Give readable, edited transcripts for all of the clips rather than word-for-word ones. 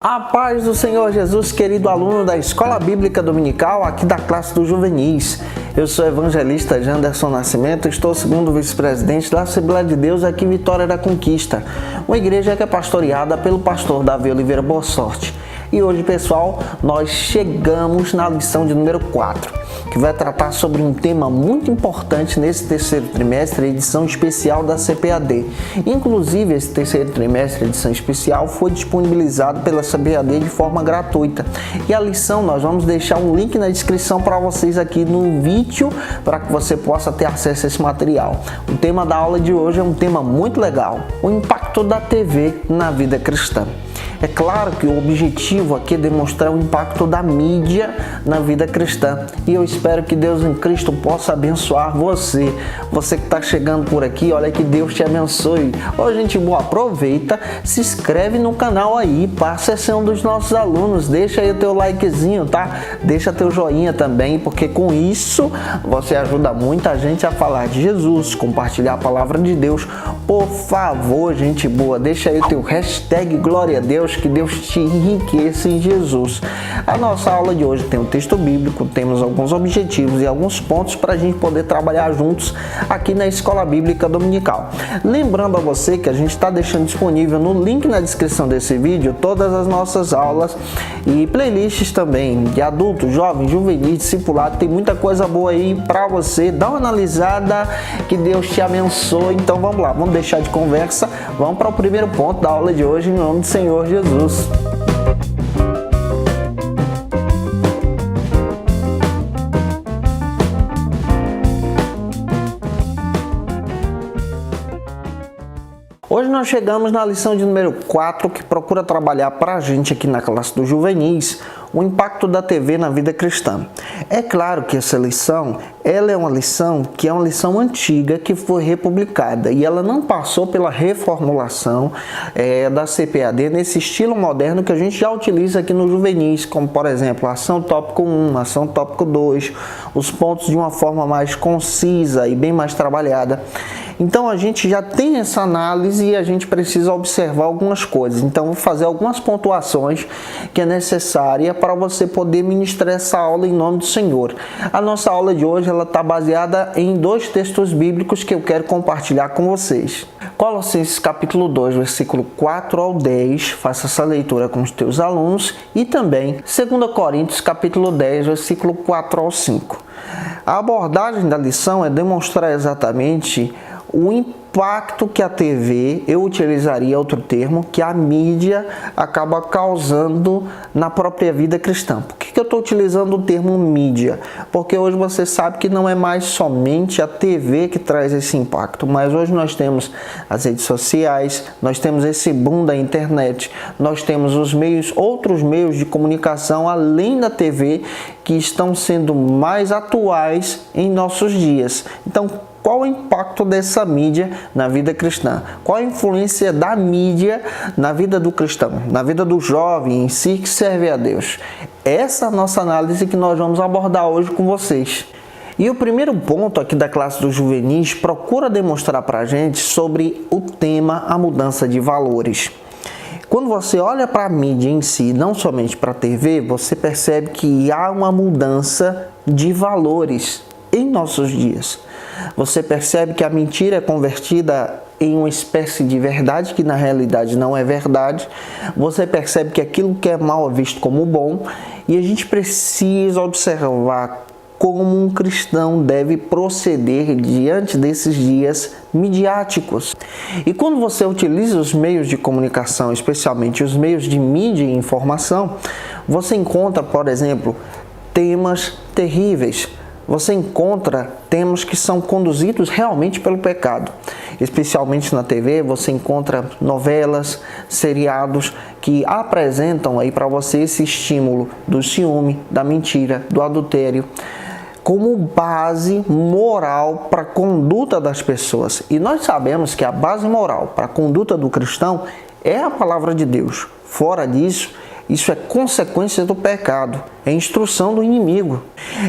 A paz do Senhor Jesus, querido aluno da Escola Bíblica Dominical, aqui da classe dos juvenis. Eu sou o evangelista Janderson Nascimento, estou segundo vice-presidente da Assembleia de Deus aqui em Vitória da Conquista, uma igreja que é pastoreada pelo pastor Davi Oliveira Boa Sorte. E hoje, pessoal, nós chegamos na lição de número 4, que vai tratar sobre um tema muito importante nesse terceiro trimestre, a edição especial da CPAD. Inclusive, esse terceiro trimestre, a edição especial, foi disponibilizado pela CPAD de forma gratuita. E a lição, nós vamos deixar um link na descrição para vocês aqui no vídeo, para que você possa ter acesso a esse material. O tema da aula de hoje é um tema muito legal, o impacto da TV na vida cristã. É claro que o objetivo aqui é demonstrar o impacto da mídia na vida cristã. E eu espero que Deus em Cristo possa abençoar você. Você que está chegando por aqui, olha que Deus te abençoe. Ô, gente boa, aproveita, se inscreve no canal aí, passa a ser um dos nossos alunos. Deixa aí o teu likezinho, tá? Deixa teu joinha também, porque com isso você ajuda muita gente a falar de Jesus, compartilhar a palavra de Deus. Por favor, gente boa, deixa aí o teu hashtag Glória a Deus, que Deus te enriqueça em Jesus. A nossa aula de hoje tem um texto bíblico, temos alguns objetivos e alguns pontos para a gente poder trabalhar juntos aqui na Escola Bíblica Dominical. Lembrando a você que a gente está deixando disponível no link na descrição desse vídeo todas as nossas aulas e playlists também de adultos, jovens, juvenis, discipulado. Tem muita coisa boa aí para você. Dá uma analisada, que Deus te abençoe. Então vamos lá, vamos deixar de conversa, vamos para o primeiro ponto da aula de hoje, em nome do Senhor Jesus. Hoje nós chegamos na lição de número 4, que procura trabalhar para a gente aqui na classe dos juvenis o impacto da TV na vida cristã. É claro que essa lição, ela é uma lição que é uma lição antiga que foi republicada e ela não passou pela reformulação da CPAD nesse estilo moderno que a gente já utiliza aqui no juvenis, como por exemplo, ação tópico 1, ação tópico 2, os pontos de uma forma mais concisa e bem mais trabalhada. Então a gente já tem essa análise e a gente precisa observar algumas coisas. Então vou fazer algumas pontuações que é necessária para você poder ministrar essa aula em nome do Senhor. A nossa aula de hoje ela está baseada em dois textos bíblicos que eu quero compartilhar com vocês. Colossenses capítulo 2, versículo 4 ao 10, faça essa leitura com os teus alunos, e também 2 Coríntios capítulo 10, versículo 4 ao 5. A abordagem da lição é demonstrar exatamente o impacto que a TV, eu utilizaria outro termo, que a mídia acaba causando na própria vida cristã. Por que eu estou utilizando o termo mídia? Porque hoje você sabe que não é mais somente a TV que traz esse impacto, mas hoje nós temos as redes sociais, nós temos esse boom da internet, nós temos os outros meios de comunicação além da TV que estão sendo mais atuais em nossos dias. Então, qual o impacto dessa mídia na vida cristã? Qual a influência da mídia na vida do cristão, na vida do jovem em si que serve a Deus? Essa é a nossa análise que nós vamos abordar hoje com vocês. E o primeiro ponto aqui da classe dos juvenis procura demonstrar para a gente sobre o tema a mudança de valores. Quando você olha para a mídia em si, não somente para a TV, você percebe que há uma mudança de valores em nossos dias. Você percebe que a mentira é convertida em uma espécie de verdade que na realidade não é verdade. Você percebe que aquilo que é mal é visto como bom, e a gente precisa observar como um cristão deve proceder diante desses dias midiáticos. E quando você utiliza os meios de comunicação, especialmente os meios de mídia e informação, você encontra, por exemplo, temas terríveis. Você encontra temas que são conduzidos realmente pelo pecado. Especialmente na TV, você encontra novelas, seriados que apresentam aí para você esse estímulo do ciúme, da mentira, do adultério, como base moral para a conduta das pessoas. E nós sabemos que a base moral para a conduta do cristão é a palavra de Deus. Fora disso, isso é consequência do pecado, é instrução do inimigo.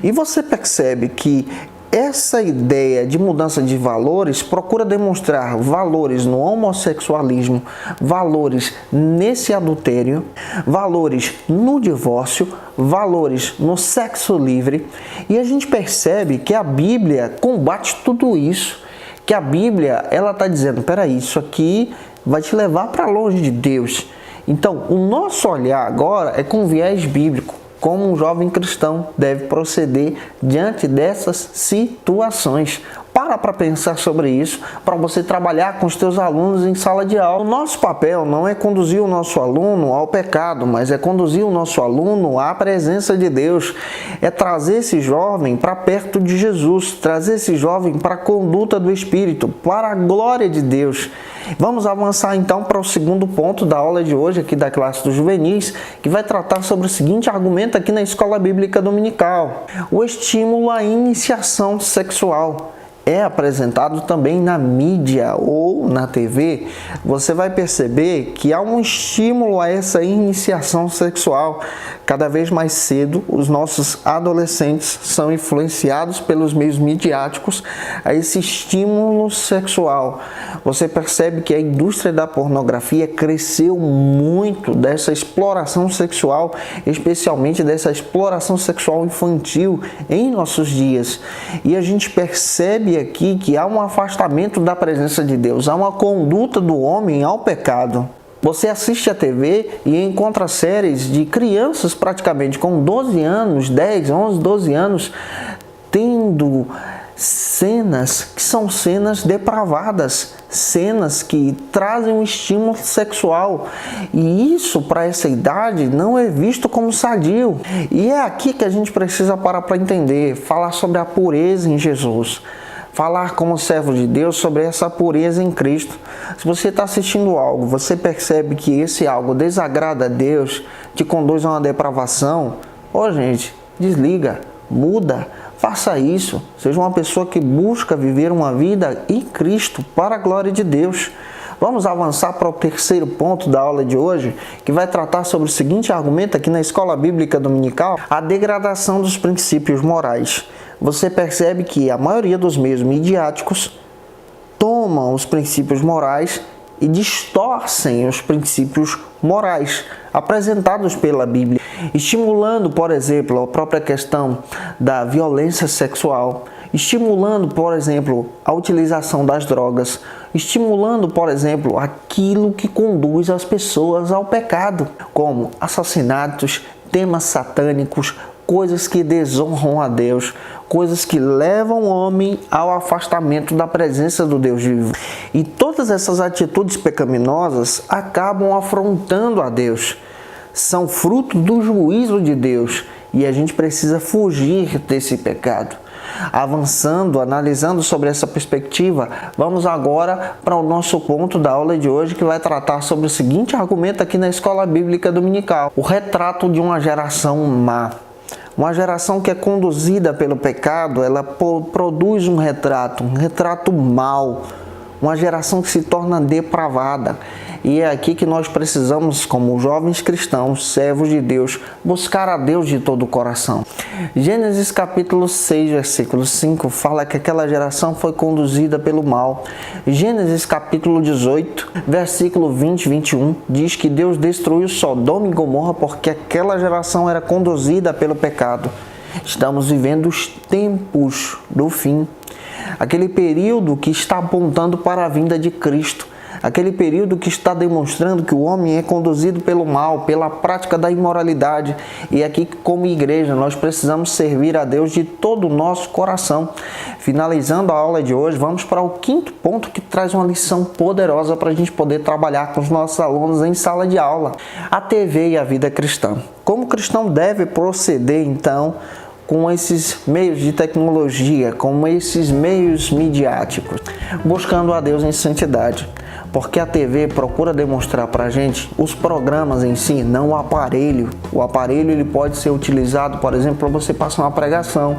E você percebe que essa ideia de mudança de valores procura demonstrar valores no homossexualismo, valores nesse adultério, valores no divórcio, valores no sexo livre. E a gente percebe que a Bíblia combate tudo isso, que a Bíblia ela está dizendo, peraí, isso aqui vai te levar para longe de Deus. Então, o nosso olhar agora é com viés bíblico. Como um jovem cristão deve proceder diante dessas situações. Para pensar sobre isso, para você trabalhar com os teus alunos em sala de aula. O nosso papel não é conduzir o nosso aluno ao pecado, mas é conduzir o nosso aluno à presença de Deus. É trazer esse jovem para perto de Jesus, trazer esse jovem para a conduta do Espírito, para a glória de Deus. Vamos avançar então para o segundo ponto da aula de hoje aqui da classe dos juvenis, que vai tratar sobre o seguinte argumento aqui na Escola Bíblica Dominical: o estímulo à iniciação sexual. É apresentado também na mídia ou na TV, você vai perceber que há um estímulo a essa iniciação sexual. Cada vez mais cedo, os nossos adolescentes são influenciados pelos meios midiáticos a esse estímulo sexual. Você percebe que a indústria da pornografia cresceu muito dessa exploração sexual, especialmente dessa exploração sexual infantil em nossos dias. E a gente percebe aqui que há um afastamento da presença de Deus, há uma conduta do homem ao pecado. Você assiste a TV e encontra séries de crianças praticamente com 12 anos, 10, 11, 12 anos, tendo cenas que são cenas depravadas, cenas que trazem um estímulo sexual. E isso, para essa idade, não é visto como sadio. E é aqui que a gente precisa parar para entender, falar sobre a pureza em Jesus. Falar como servo de Deus sobre essa pureza em Cristo. Se você está assistindo algo, você percebe que esse algo desagrada a Deus, te conduz a uma depravação, gente, desliga, muda, faça isso. Seja uma pessoa que busca viver uma vida em Cristo para a glória de Deus. Vamos avançar para o terceiro ponto da aula de hoje, que vai tratar sobre o seguinte argumento aqui na Escola Bíblica Dominical: a degradação dos princípios morais. Você percebe que a maioria dos meios midiáticos tomam os princípios morais e distorcem os princípios morais apresentados pela Bíblia, estimulando, por exemplo, a própria questão da violência sexual, estimulando, por exemplo, a utilização das drogas, estimulando, por exemplo, aquilo que conduz as pessoas ao pecado, como assassinatos, temas satânicos, coisas que desonram a Deus, coisas que levam o homem ao afastamento da presença do Deus vivo. E todas essas atitudes pecaminosas acabam afrontando a Deus. São fruto do juízo de Deus e a gente precisa fugir desse pecado. Avançando, analisando sobre essa perspectiva, vamos agora para o nosso ponto da aula de hoje, que vai tratar sobre o seguinte argumento aqui na Escola Bíblica Dominical: o retrato de uma geração má. Uma geração que é conduzida pelo pecado, ela produz um retrato mau, uma geração que se torna depravada. E é aqui que nós precisamos, como jovens cristãos, servos de Deus, buscar a Deus de todo o coração. Gênesis capítulo 6, versículo 5, fala que aquela geração foi conduzida pelo mal. Gênesis capítulo 18, versículo 20 e 21, diz que Deus destruiu Sodoma e Gomorra porque aquela geração era conduzida pelo pecado. Estamos vivendo os tempos do fim. Aquele período que está apontando para a vinda de Cristo. Aquele período que está demonstrando que o homem é conduzido pelo mal, pela prática da imoralidade. E aqui, como igreja, nós precisamos servir a Deus de todo o nosso coração. Finalizando a aula de hoje, vamos para o quinto ponto, que traz uma lição poderosa para a gente poder trabalhar com os nossos alunos em sala de aula: a TV e a vida cristã. Como o cristão deve proceder, então, com esses meios de tecnologia, com esses meios midiáticos, buscando a Deus em santidade. Porque a TV procura demonstrar para a gente os programas em si, não o aparelho. O aparelho ele pode ser utilizado, por exemplo, para você passar uma pregação,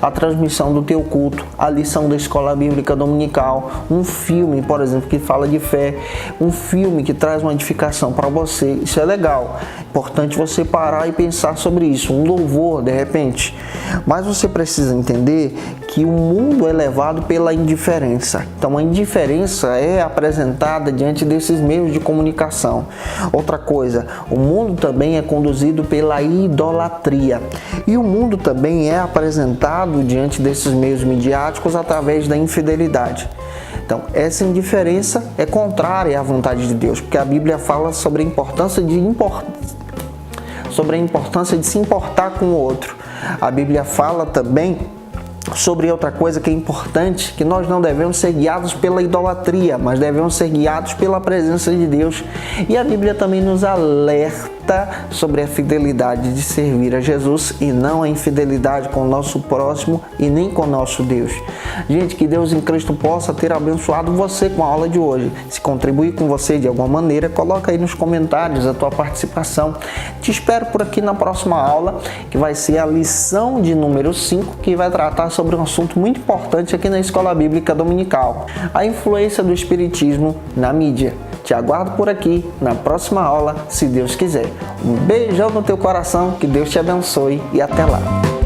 a transmissão do teu culto, a lição da Escola Bíblica Dominical, um filme, por exemplo, que fala de fé, um filme que traz uma edificação para você. Isso é legal. Importante você parar e pensar sobre isso, um louvor de repente. Mas você precisa entender que o mundo é levado pela indiferença. Então a indiferença é apresentada diante desses meios de comunicação. Outra coisa, o mundo também é conduzido pela idolatria. E o mundo também é apresentado diante desses meios midiáticos através da infidelidade. Então, essa indiferença é contrária à vontade de Deus, porque a Bíblia fala sobre a importância de se importar com o outro. A Bíblia fala também sobre outra coisa que é importante, que nós não devemos ser guiados pela idolatria, mas devemos ser guiados pela presença de Deus. E a Bíblia também nos alerta sobre a fidelidade de servir a Jesus e não a infidelidade com o nosso próximo e nem com o nosso Deus. Gente, que Deus em Cristo possa ter abençoado você com a aula de hoje. Se contribuir com você de alguma maneira, coloca aí nos comentários a tua participação. Te espero por aqui na próxima aula, que vai ser a lição de número 5, que vai tratar sobre um assunto muito importante aqui na Escola Bíblica Dominical: a influência do Espiritismo na mídia. Te aguardo por aqui na próxima aula, se Deus quiser. Um beijão no teu coração, que Deus te abençoe e até lá.